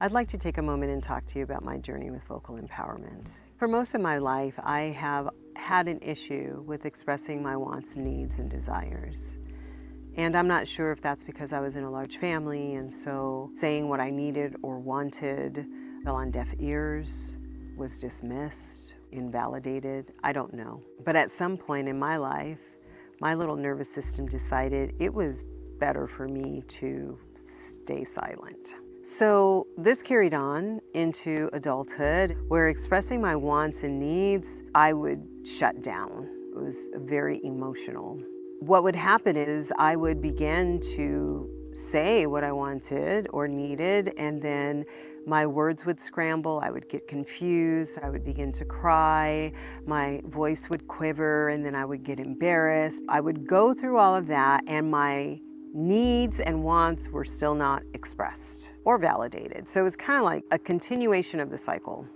I'd like to take a moment and talk to you about my journey with vocal empowerment. For most of my life, I have had an issue with expressing my wants, needs, and desires. And I'm not sure if that's because I was in a large family, and so saying what I needed or wanted fell on deaf ears, was dismissed, invalidated. I don't know. But at some point in my life, my little nervous system decided it was better for me to stay silent. So this carried on into adulthood, where expressing my wants and needs, I would shut down. It was very emotional. What would happen is I would begin to say what I wanted or needed, and then my words would scramble, I would get confused, I would begin to cry, my voice would quiver, and then I would get embarrassed. I would go through all of that, and my needs and wants were still not expressed or validated. So it was kind of like a continuation of the cycle.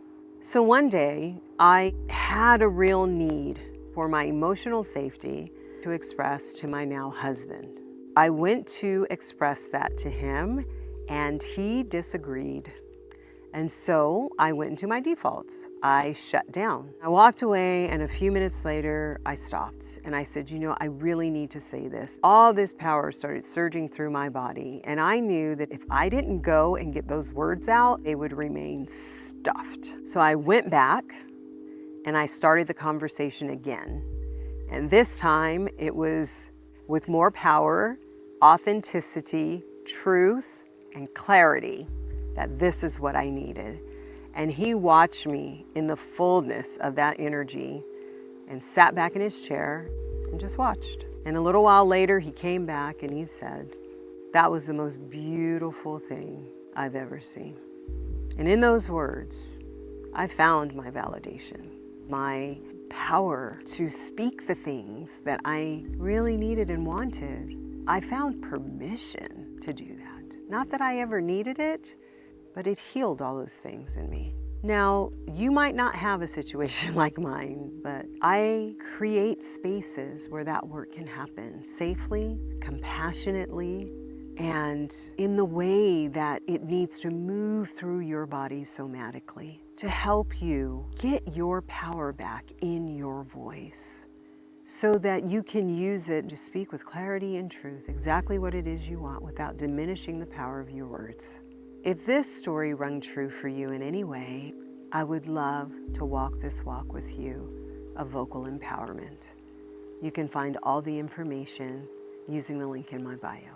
So one day I had a real need for my emotional safety to express to my now husband. I went to express that to him and he disagreed. And so I went into my defaults. I shut down. I walked away, and a few minutes later, I stopped and I said, I really need to say this. All this power started surging through my body, and I knew that if I didn't go and get those words out, they would remain stuffed. So I went back and I started the conversation again. And this time it was with more power, authenticity, truth, and clarity. That this is what I needed. And he watched me in the fullness of that energy and sat back in his chair and just watched. And a little while later, he came back and he said, "That was the most beautiful thing I've ever seen." And in those words, I found my validation, my power to speak the things that I really needed and wanted. I found permission to do that. Not that I ever needed it, but it healed all those things in me. Now, you might not have a situation like mine, but I create spaces where that work can happen safely, compassionately, and in the way that it needs to move through your body somatically to help you get your power back in your voice so that you can use it to speak with clarity and truth exactly what it is you want without diminishing the power of your words. If this story rung true for you in any way, I would love to walk this walk with you of vocal empowerment. You can find all the information using the link in my bio.